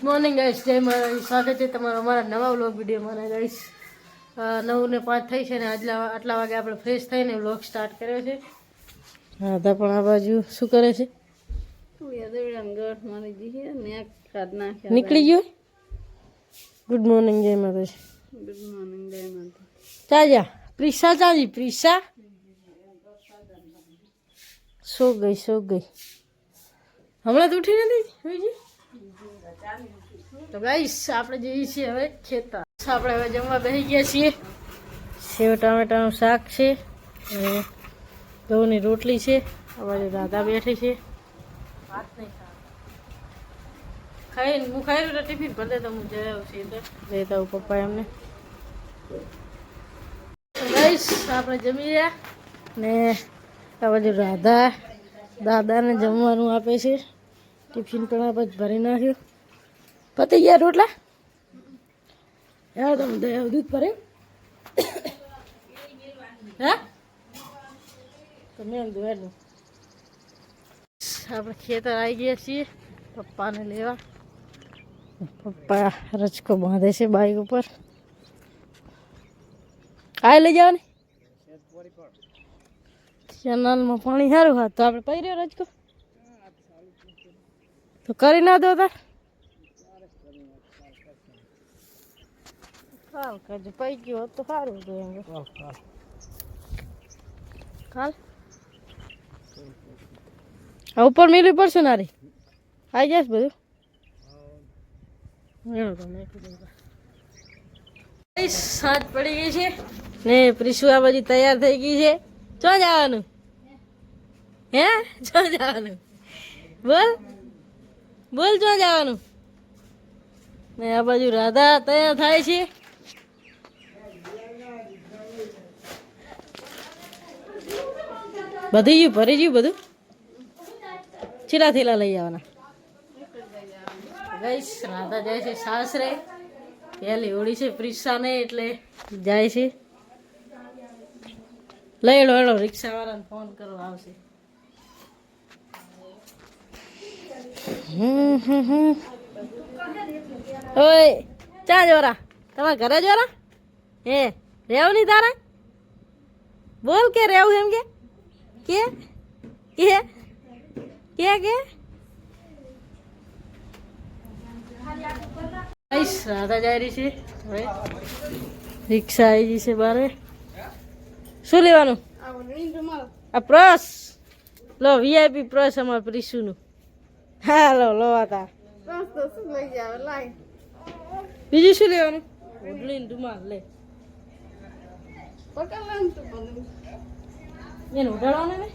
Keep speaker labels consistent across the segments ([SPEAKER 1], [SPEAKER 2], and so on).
[SPEAKER 1] Morning guys, જય મારા સ્વાગત છે તમારો અમારા નવા વ્લોગ વિડીયોમાં. ગાઈસ 9:05 થઈ છે ને આટલા વાગે આપણે ફ્રેશ થઈને વ્લોગ સ્ટાર્ટ કર્યો છે. રાધા પણ આ બાજુ શું કરે છે? નીકળી ગયો. ગુડ મોર્નિંગ, જય માતાજી. ગુડ મોર્નિંગ, જય માતાજી. ચાજા પ્રિશા, ચાજી પ્રિશા સો ગઈ. હમણાં તો ઉઠી નથી. તો ગાઈસ આપણે જઈએ છીએ હવે ખેતર. આપણે હવે જમવા બેસી ગયા છીએ. સેવ ટામેટાનું શાક છે અને ઘઉંની રોટલી છે. આ બાજુ રાધા બેઠી છે. વાત નહીં ખાઈને હું ખાઈ રહ્યો ટિફિન ભલે તો હું જઈ આવું છું જતા પપ્પા એમને. ગાઈસ આપણે જમી રહ્યા ને આ બાજુ રાધા દાદાને જમવાનું આપે છે. ટિફિન પણ આપણે ભરી નાખ્યું. પતી ગયા રોટલા? યાર તમે દૂધ ભરે હા તો મેં દુવાડું. આપણે ખેતર આવી ગયા છીએ પપ્પાને લેવા. પપ્પા રચકો બાંધે છે બાઈક ઉપર. આ લઈ જવાની કેનાલમાં પાણી સારું હા તો આપણે પી રહ્યો રચકો તો કરી ના દો તાર. કાલ કરજો પૈ ગયો તો સારું હતું એમ. કાલ ઉપર મિલવી પડશે ને રી આવી જશે બધું. સાંજ પડી ગઈ છે ને પ્રિશુ આ બાજુ તૈયાર થઈ ગઈ છે. ચો જવાનું હે? ચો જવાનું બોલ ચો જવાનું? ને આ બાજુ રાધા તૈયાર થાય છે. બધી ગયું ભરી ગયું બધું. થેલા લઈ જવાના. ગાઈસ રાધા જાય છે સાસરે. પહેલી હોળી છે પ્રિશાને એટલે જાય છે. લઈ લો રિક્ષા વાળાને ફોન કરો આવશે. ઓય ચા જોરા તમારા ઘરે જોરા હે રેવ નહીં તારા? બોલ કે રેવું એમ કે રાધા જાય રહી છે. હવે રિક્ષા આવી ગઈ છે બારે. શું લેવાનું? આ પ્રસ લો, વીઆઈપી પ્રસ અમારા પ્રિશુનું. હા લો હતા. બીજું શું લેવાનું? ઓઢણીને રૂમાલ લે. એને ઉડાડવાને ને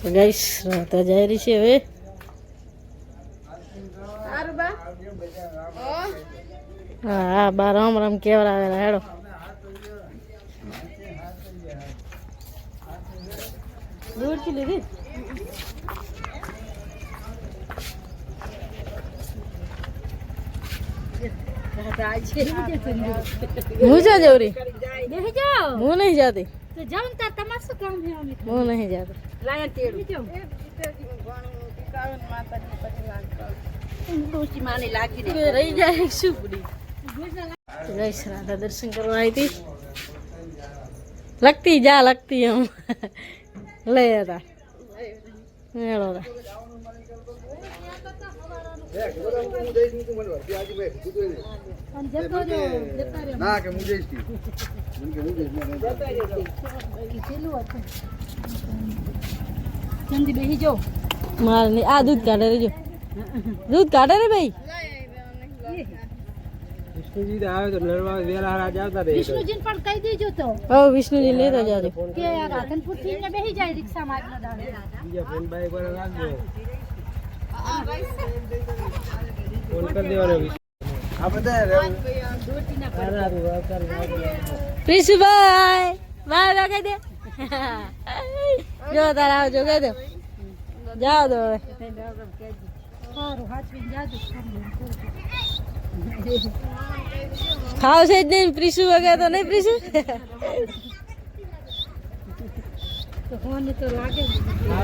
[SPEAKER 1] તો ગાઈસ રાધા જાય રહી છે હવે. હા બા રામ કેવડા આવેલા હેડો. દૂરથી લીધી હું જા જવરી હું નહીં જાતી. હું નહીં જાતી. રહી જાય શું પડી. રાધા દર્શન કરવા આવી હતી. લગતી એમ લઈ હતા. મારે આ દૂધ કાઢે રેજો. દૂધ કાઢે રે ભાઈ. વિષ્ણુજી આવે તો લડવા વેલા રાજ આવતા રહે. વિષ્ણુજી પણ કહી દેજો તો. ઓ વિષ્ણુજી લેતા જાજો કે રાધનપુર થી ને બેહી જાય રિક્ષા માં આજનો દાડે. બીજા ફોન બાઈક પર રાખજો. ફોન કર દેવાનો. આ બધા પ્રિશુભાઈ બાય કહી દે. જો તારા આવજો કહી દે. જાઓ તો હવે ખાવ છે જ નહીં. પ્રિશુ વગર તો નહીં. પ્રિશુ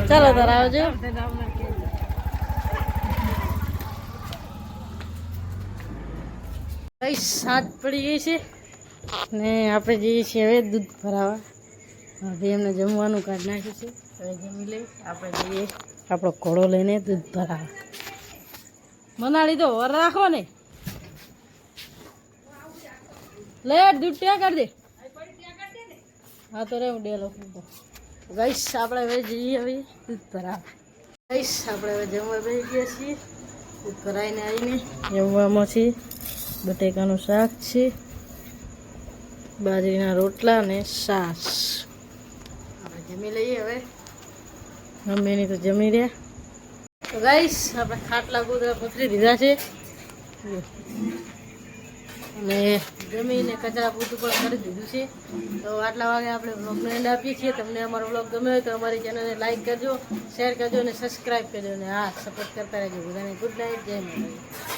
[SPEAKER 1] ચાલો તાર આવજો. ભાઈ સાંજ પડી ગઈ છે ને આપણે જઈએ છીએ હવે દૂધ ભરાવા. ભાઈ એમને જમવાનું કાઢી નાખ્યું છે. હવે જમી લઈ આપણે જઈએ આપણો ઘોડો લઈને દૂધ ભરાવા. મનાળી તો વર રાખો ને, લે દૂધ ત્યાં કાઢી દે. હા તો રે હું ડેલો ગાઈસ આપણે હવે જઈએ હવે દૂધ ભરાવા. ગાઈસ આપણે હવે જમવા બેસી ગયા છીએ. દૂધ ભરાઈને આવીને જમવામાં છે બટેકાનું શાક છે, બાજરીના રોટલા અને છાશ. આપણે જમી લઈએ હવે. મમ્મીની તો જમી રહ્યા. તો ગાઈસ આપણે ખાટલા ગોદરા પથરી દીધા છે અને જમીને કચરા પૂરતું પણ કરી દીધું છે. તો આટલા વાગે આપણે વ્લોગનો એન્ડ આપીએ છીએ. તમને અમારો વ્લોગ ગમે હોય તો અમારી ચેનલને લાઈક કરજો, શેર કરજો અને સબસ્ક્રાઈબ કરજો અને હા સપોર્ટ કરતા રહેજો. બધાને ગુડ નાઇટ, જય માતાજી.